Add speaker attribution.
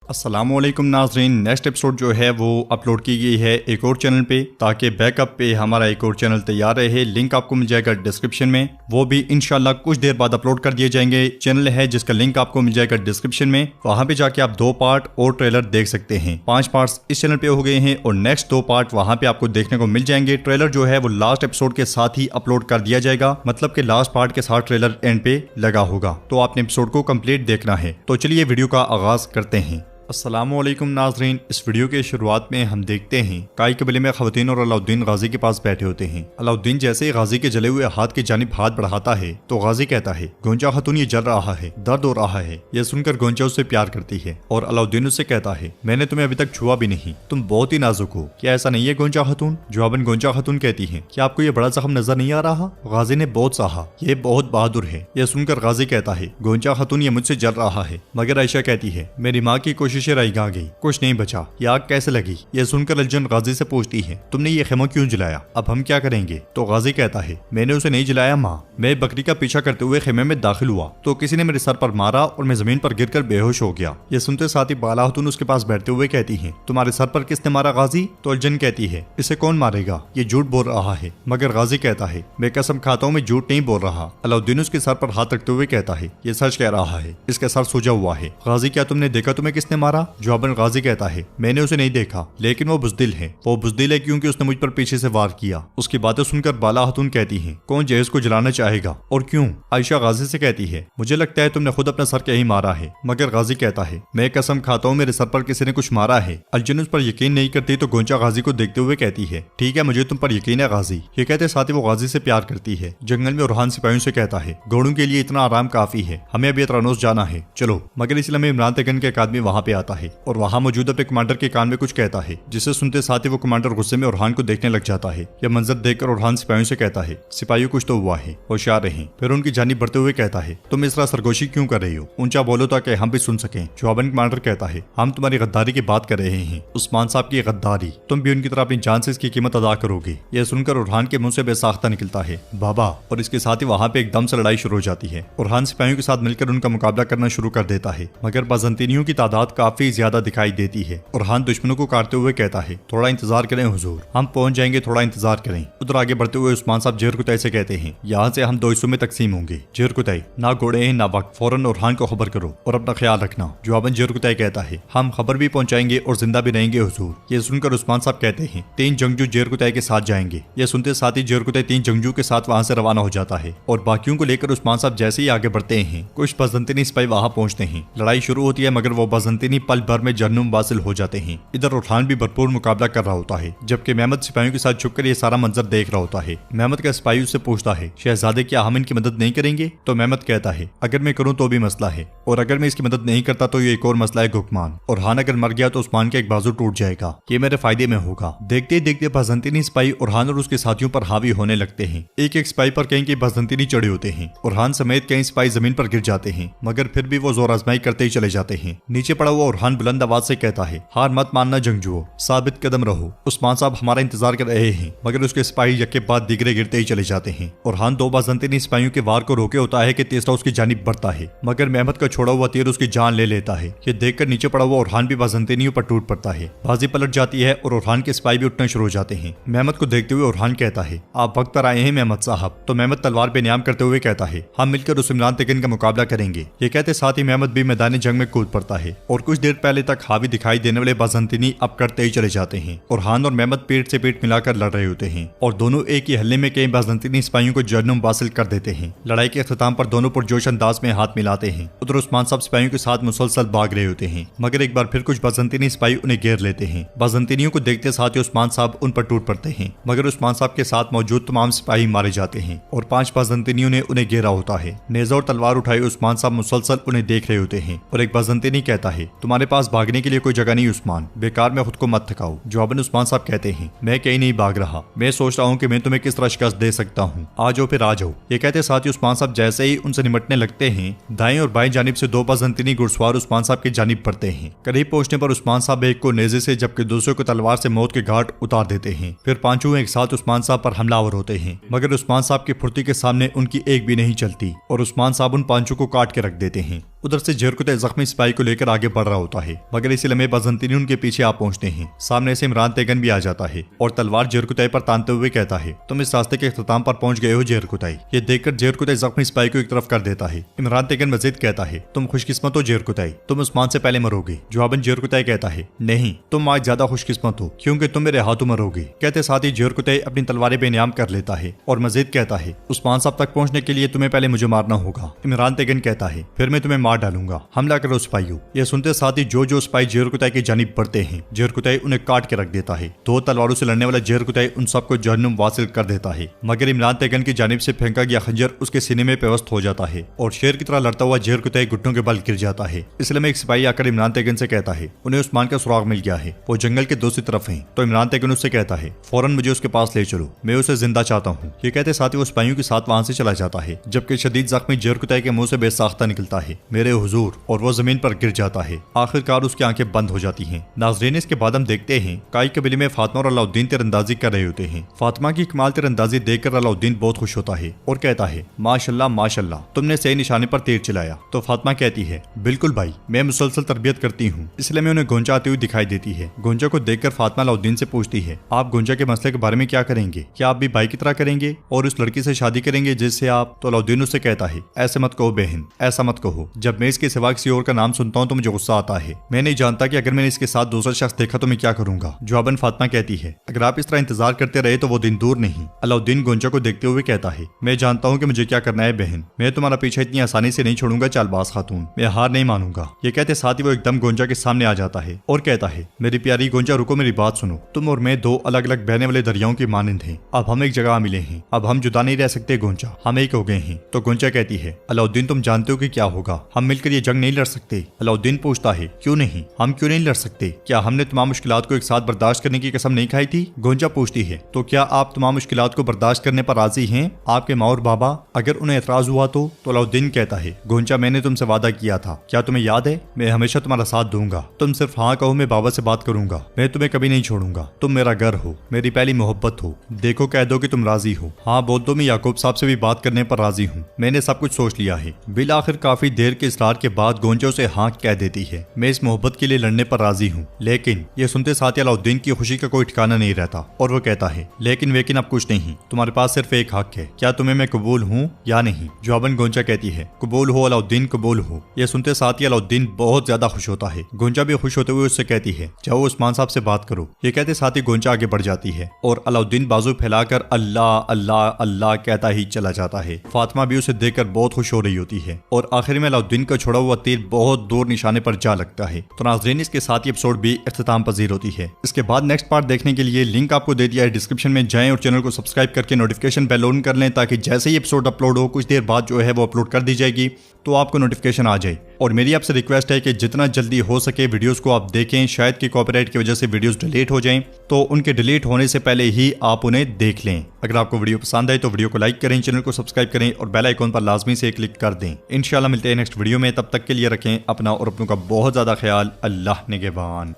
Speaker 1: अस्सलामुअलैकुम नाज़रीन, next episode जो है वो अपलोड की गई है एक और चैनल पे, ताकि बैकअप पे हमारा एक और चैनल तैयार रहे। लिंक आपको मिल जाएगा डिस्क्रिप्शन में, वो भी इंशाल्लाह कुछ देर बाद अपलोड कर दिए जाएंगे। चैनल है जिसका लिंक आपको मिल जाएगा डिस्क्रिप्शन में, वहाँ पे जाके आप 2 पार्ट और ट्रेलर देख सकते हैं। 5 पार्ट्स इस चैनल पे हो गए हैं और नेक्स्ट 2 पार्ट वहाँ पे आपको देखने को मिल जाएंगे। ट्रेलर जो है वो लास्ट एपिसोड के साथ ही अपलोड कर दिया जाएगा, मतलब कि लास्ट पार्ट के साथ ट्रेलर एंड पे लगा होगा, तो आपने एपिसोड को कंप्लीट देखना है। तो चलिए वीडियो का आगाज करते हैं। अस्सलामुअलैकुम नाज़रीन, इस वीडियो के शुरुआत में हम देखते हैं काई कबीले में ख़वातीन और अलाउद्दीन गाजी के पास बैठे होते हैं। अलाउद्दीन जैसे ही गाजी के जले हुए हाथ की जानिब हाथ बढ़ाता है तो गाजी कहता है, गोंजा खातून ये जल रहा है, दर्द हो रहा है। यह सुनकर गोंजा उससे प्यार करती है और अलाउद्दीन उससे कहता है, मैंने तुम्हें अभी तक छुआ भी नहीं, तुम बहुत ही नाजुक हो, क्या ऐसा नहीं है गोंजा खातून? जवाबन गोंजा खातून कहती है, क्या आपको ये बड़ा जख्म नजर नहीं आ रहा? गाजी ने बहुत सहा, ये बहुत बहादुर है। यह सुनकर गाजी कहता है, गोंजा खातून ये मुझसे जल रहा है। मगर आयशा कहती है, मेरी माँ की कोशिशें रईगा गई, कुछ नहीं बचा। ये आग कैसे लगी? यह सुनकर अलजन गाजी से पूछती है, तुमने ये खेमा क्यों जलाया? अब हम क्या करेंगे? तो गाजी कहता है, मैंने उसे नहीं जलाया माँ, मैं बकरी का पीछा करते हुए खेमे में दाखिल हुआ तो किसी ने मेरे सर पर मारा और मैं जमीन पर गिरकर बेहोश हो गया। यह सुनते साथ ही बाला खातून उसके पास बैठते हुए कहती है, तुम्हारे सर पर किसने मारा गाजी? तो अलजन कहती है, इसे कौन मारेगा, ये झूठ बोल रहा है। मगर गाजी कहता है, मैं कसम खाता हूँ मैं झूठ नहीं बोल रहा। अलाउद्दीन उसके सर पर हाथ रखते हुए कहता है, ये सच कह रहा है, इसका सर सूजा हुआ है। गाजी, क्या तुमने देखा तुम्हें किसने मारा? जवाबन गाजी कहता है, मैंने उसे नहीं देखा, लेकिन वो बुज़दिल है। वो बुज़दिल है क्योंकि उसने मुझ पर पीछे से वार किया। उसकी बातें सुनकर बाला खातून कहती है, कौन जहेज को जलाना चाहेगा और क्यों? आयशा गाजी से कहती है, मुझे लगता है तुमने खुद अपना सर कहीं मारा है। मगर गाजी कहता है, मैं कसम खाता हूँ मेरे सर पर किसी ने कुछ मारा है। अलजन उस पर यकीन नहीं करती तो गोंजा गाजी को देखते हुए कहती है, ठीक है, मुझे तुम पर यकीन है गाजी। ये कहते साथ ही वो गाजी से प्यार करती है। जंगल में उरहान सिपाहियों से कहता है, घोड़ों के लिए इतना आराम काफी है, हमें अभी अतरानोस जाना है, चलो। मगर इस लम्हे इमरान तेगन के एक आदमी वहाँ पे आता है और वहाँ मौजूद अपने कमांडर के कान में कुछ कहता है, जिसे सुनते साथ ही वो कमांडर गुस्से में उरहान को देखने लग जाता है। यह मंजर देखकर उरहान सिपाहियों से कहता है, सिपाहियों कुछ तो हुआ है, होशियार रहें। फिर उनकी जानिब बढ़ते हुए कहता है, तुम इस तरह सरगोशी क्यों कर रही हो? ऊंचा बोलो ताकि हम भी सुन सकें। जवाबन कमांडर कहता है, हम तुम्हारी गद्दारी की बात कर रहे हैं, उस्मान साहब की गद्दारी, तुम भी उनकी तरह अपनी जान से इसकी कीमत अदा करोगे। यह सुनकर उरहान के मुंह से बेसाख्ता निकलता है, बाबा, और इसके साथ ही वहाँ पे एकदम से लड़ाई शुरू हो जाती है। उरहान सिपाहियों के साथ मिलकर उनका मुकाबला करना शुरू कर देता है, मगर बाज़ंतीनियों की तादाद काफी ज्यादा दिखाई देती है। उरहान दुश्मनों को काटते हुए कहता है, थोड़ा इंतजार करें हुजूर, हम पहुंच जाएंगे, थोड़ा इंतजार करें। उधर आगे बढ़ते हुए उस्मान साहब जेर कुतई से कहते हैं, यहाँ से हम 2 हिस्सों में तकसीम होंगे। जेर कुतई, ना घोड़े हैं ना वक्त, फौरन उरहान को खबर करो और अपना ख्याल रखना। जवाबन जेर कुतई कहता है, हम खबर भी पहुंचाएंगे और जिंदा भी रहेंगे हुजूर। ये सुनकर उस्मान साहब कहते हैं, 3 जंगजू जेर कुतई के साथ जाएंगे। यह सुनते साथ ही जेर कुतई 3 जंगजू के साथ वहाँ से रवाना हो जाता है और बाकियों को लेकर उस्मान साहब जैसे ही आगे बढ़ते हैं, कुछ बाज़ंतीनी सिपाही वहाँ पहुंचते हैं। लड़ाई शुरू होती है मगर वो बाज़ंतीनी पल भर में जहन्नुम वासिल हो जाते हैं। इधर उरहान भी भरपूर मुकाबला कर रहा होता है, जबकि मेहमद सिपाहियों के साथ छुपकर ये सारा मंजर देख रहा होता है। मेहमद का सिपाही उससे पूछता है, शहजादे, क्या हम इनकी मदद नहीं करेंगे? तो मेहमद कहता है, अगर मैं करूं तो भी मसला है, और अगर मैं इसकी मदद नहीं करता तो ये एक और मसला है गुकमान। और हान अगर मर गया तो उस्मान का एक बाजू टूट जाएगा, ये मेरे फायदे में होगा। देखते ही देखते बाज़ंतीनी सिपाही उरहान और उसके साथियों पर हावी होने लगते हैं। एक एक सिपाही पर कहीं के बाज़ंतीनी चढ़े होते हैं। उरहान समेत कई सिपाही जमीन पर गिर जाते हैं, मगर फिर भी वो जोर आजमाई करते ही चले जाते हैं। नीचे पड़ा हुआ उरहान बुलंद आवाज से कहता है, हार मत मानना जंगजुओं, साबित कदम रहो, उस्मान साहब हमारा इंतजार कर रहे हैं। मगर उसके सिपाही यके बाद दिगरे गिरते ही चले जाते हैं। उरहान 2 बाज़ंतीनी सिपाहियों के वार को रोके होता है कि तीसरा उसकी जानिब बढ़ता है, मगर मेहमद का छोड़ा हुआ तीर उसकी जान ले लेता है। ये देखकर नीचे पड़ा हुआ उरहान भी बाज़ंतीनियों पर टूट पड़ता है। बाजी पलट जाती है और उरहान के सिपाही भी उठना शुरू हो जाते हैं। मेहमद को देखते हुए उरहान कहता है, आप वक्त पर आए हैं मेहमद साहब। तो मेहमद तलवार पे न्याम करते हुए कहता है, हम मिलकर उस इमरान तेगन का मुकाबला करेंगे। ये कहते साथ ही मेहमद भी मैदानी जंग में कूद पड़ता है और कुछ देर पहले तक हावी दिखाई देने वाले बाज़ंतीनी अब करते ही चले जाते हैं। उरहान और मेहमद पीठ से पीठ मिलाकर लड़ रहे होते हैं और दोनों एक ही हल्ले में कई बाज़ंतीनी सिपाहियों को जहन्नुम वासिल कर देते हैं। लड़ाई के अख्ताम पर दोनों पुरजोश अंदाज में हाथ मिलाते हैं। उधर उस्मान साहब सिपाहियों के साथ मुसलसल भाग रहे होते हैं, मगर एक बार फिर कुछ बाज़ंतीनी सिपाही उन्हें घेर लेते हैं। बाज़ंतीनियों को देखते साथ ही उस्मान साहब उन पर टूट पड़ते हैं, मगर उस्मान साहब के साथ मौजूद तमाम सिपाही मारे जाते हैं और 5 बाज़ंतीनियों ने उन्हें घेरा होता है। नेज़ा और तलवार उठाए उस्मान साहब मुसलसल उन्हें देख रहे होते हैं और एक बाज़ंतीनी कहता है, तुम्हारे पास भागने के लिए कोई जगह नहीं उस्मान, बेकार में खुद को मत थकाओ। जवाबन उस्मान साहब कहते हैं, मैं कहीं नहीं भाग रहा, मैं सोच रहा हूँ कि मैं तुम्हें किस तरह शिकस्त दे सकता हूँ, आ जाओ फिर आ जाओ। ये कहते साथ ही उस्मान साहब जैसे ही उनसे निमटने लगते हैं, दाएं और बाएं जानिब से 2 बाज़ंतीनी घुड़सवार उस्मान साहब की जानिब पड़ते हैं। करीब पहुंचने पर उस्मान साहब एक को नेज़े से जबकि दूसरे को तलवार से मौत के घाट उतार देते हैं। फिर 5 एक साथ उस्मान साहब पर हमलावर होते हैं, मगर उस्मान साहब की फुर्ती के सामने उनकी एक भी नहीं चलती और उस्मान साहब उन 5 को काट के रख देते हैं। उधर से जेरकुतै जख्मी सिपाही को लेकर आगे बढ़ रहा होता है, मगर इसी लम्हे बाज़ंतीनी उनके पीछे आप पहुंचते हैं। सामने से इमरान तेगन भी आ जाता है और तलवार जेरकुतै पर तानते हुए कहता है, तुम इस रास्ते के इख्तिताम पर पहुंच गए हो जेरकुतै। ये देखकर जेरकुतै जख्मी सिपाही को एक तरफ कर देता है। इमरान तेगन मजीद कहता है, तुम खुशकिस्मत हो जेरकुतै, तुम उस्मान से पहले मरोगे। जवाबन जेरकुतै कहता है, नहीं, तुम आज ज्यादा खुशकिस्मत हो क्योंकि तुम मेरे हाथों मरोगे। कहते साथ ही जेरकुतै अपनी तलवारें बेनियाम कर लेता है और मजीद कहता है, उस्मान साहब तक पहुंचने के लिए तुम्हें पहले मुझे मारना होगा। इमरान तेगन कहता है, फिर मैं तुम्हें मार डालूंगा, हमला करो सिपाहियों। यह सुनते साथ ही जो सिपाही जेरकुतै की जानिब बढ़ते हैं, जेरकुतै उन्हें काट के रख देता है। दो तलवारों से लड़ने वाला जेरकुतै उन सबको जहन्नुम वासिल कर देता है, मगर इमरान तेगन की जानिब से फेंका गया खंजर उसके सीने में पेवस्त हो जाता है और शेर की तरह लड़ता हुआ जेरकुतै घुटनों के बल गिर जाता है। इसलिए में एक सिपाही आकर इमरान तेगन से कहता है, उन्हें उस्मान का सुराग मिल गया है, वो जंगल के दूसरी तरफ है। तो इमरान तेगन उससे कहता है, फौरन मुझे उसके पास ले चलो, मैं उसे जिंदा चाहता हूँ। ये कहते साथ ही वो सिपाहियों के साथ वहां से चला जाता है, जबकि शदीद जख्मी जेरकुतै के मुंह से बेसाख्ता निकलता है, मेरे हुजूर, और वो जमीन पर गिर जाता है। आखिरकार उसकी आंखें बंद हो जाती हैं। नाज़रीन, इसके बाद हम देखते हैं काई कबीले में फातिमा और अलाउद्दीन तीरंदाजी कर रहे होते हैं। फातिमा की कमाल तीरंदाजी देखकर अलाउद्दीन बहुत खुश होता है और कहता है, माशाल्लाह माशाल्लाह, तुमने सही निशाने पर तीर चलाया। तो फातिमा कहती है, बिल्कुल भाई, मैं मुसलसल तरबियत करती हूँ, इसलिए मैं उन्हें गोंजा आती हुई दिखाई देती है। गोंजा को देखकर फातिमा अलाउद्दीन से पूछती है, आप गोंजा के मसले के बारे में क्या करेंगे? क्या आप भी भाई की तरह करेंगे और उस लड़की से शादी करेंगे जिससे आप? तो अलाउद्दीन उससे कहता है, ऐसे मत कहो बहन, ऐसा मत कहो। जब मैं इसके सिवा किसी और का नाम सुनता हूँ तो मुझे गुस्सा आता है। मैं नहीं जानता कि अगर मैंने इसके साथ दूसरा शख्स देखा तो मैं क्या करूंगा। जवाबन फातिमा कहती है, अगर आप इस तरह इंतजार करते रहे तो वो दिन दूर नहीं। अलाउद्दीन गोंजा को देखते हुए कहता है, मैं जानता हूँ कि मुझे क्या करना है बहन, मैं तुम्हारा पीछा इतनी आसानी से नहीं छोड़ूंगा चालबाज खातून, मैं हार नहीं मानूंगा। ये कहते साथ ही वो एकदम गोंजा के सामने आ जाता है और कहता है, मेरी प्यारी गोंजा, रुको, मेरी बात सुनो। तुम और मैं दो अलग अलग बहने वाले दरियाओं की मानंद हैं। अब हम एक जगह मिले हैं, अब हम जुदा नहीं रह सकते गोंजा, हम एक हो गए हैं। तो गोंजा कहती है, अलाउद्दीन, तुम जानते हो कि क्या होगा, हम मिलकर ये जंग नहीं लड़ सकते। अलाउद्दीन पूछता है, क्यों नहीं, हम क्यों नहीं लड़ सकते? क्या हमने तमाम मुश्किलात को एक साथ बर्दाश्त करने की कसम नहीं खाई थी? गोंजा पूछती है, तो क्या आप तमाम मुश्किलात को बर्दाश्त करने पर राजी हैं? आपके माँ और बाबा अगर उन्हें एतराज हुआ तो? अलाउद्दीन कहता है, गोंजा, मैंने तुमसे वादा किया था, क्या तुम्हें याद है? मैं हमेशा तुम्हारा साथ दूंगा, तुम सिर्फ हाँ कहो, मैं बाबा से बात करूंगा, मैं तुम्हें कभी नहीं छोड़ूंगा, तुम मेरा घर हो, मेरी पहली मोहब्बत हो। देखो, कह दो कि तुम राजी हो। हाँ बोल दो, मैं याकूब साहब से भी बात करने पर राजी हूँ, मैंने सब कुछ सोच लिया है। बिल आखिर काफी देर के इसरार के बाद गोंजा उसे हाँ कह देती है, मैं इस मोहब्बत के लिए लड़ने पर राजी हूँ। लेकिन ये सुनते साथ ही अलाउद्दीन की खुशी का कोई ठिकाना नहीं रहता और वो कहता है, लेकिन अब कुछ नहीं, तुम्हारे पास सिर्फ एक हक है, क्या तुम्हें मैं कबूल हूँ या नहीं? जवाबन गोंजा कहती है, कबूल हो अलाउद्दीन, कबूल हो। ये सुनते साथ ही अलाउद्दीन बहुत ज्यादा खुश होता है। गोंजा भी खुश होते हुए उससे कहती है, जाओ उस्मान साहब से बात करो। ये कहते साथ ही गोंजा आगे बढ़ जाती है और अलाउद्दीन बाजू फैलाकर अल्लाह अल्लाह अल्लाह कहता ही चला जाता है। फातिमा भी उसे देखकर बहुत खुश हो रही होती है और आखिर में अलाउद्दीन का छोड़ा हुआ तीर बहुत दूर निशाने पर जा लगता है। तो नाज़रीन, इसके साथ ही एपिसोड भी इख्तिताम पजीर होती है। इसके बाद नेक्स्ट पार्ट देखने के लिए लिंक आपको दे दिया है डिस्क्रिप्शन में, जाएं और चैनल को सब्सक्राइब करके नोटिफिकेशन बेल ऑन कर लें ताकि जैसे ही एपिसोड अपलोड हो कुछ देर बाद जो है वो अपलोड कर दी जाएगी तो आपको नोटिफिकेशन आ जाए। और मेरी आपसे रिक्वेस्ट है कि जितना जल्दी हो सके वीडियोस को आप देखें, शायद कि कॉपीराइट की वजह से वीडियोस डिलीट हो जाएं, तो उनके डिलीट होने से पहले ही आप उन्हें देख लें। अगर आपको वीडियो पसंद आए तो वीडियो को लाइक करें, चैनल को सब्सक्राइब करें और बेल आइकॉन पर लाजमी से क्लिक कर दें। इंशाल्लाह मिलते हैं नेक्स्ट वीडियो में, तब तक के लिए रखें अपना और अपनों का बहुत ज्यादा ख्याल। अल्लाह निगहबान।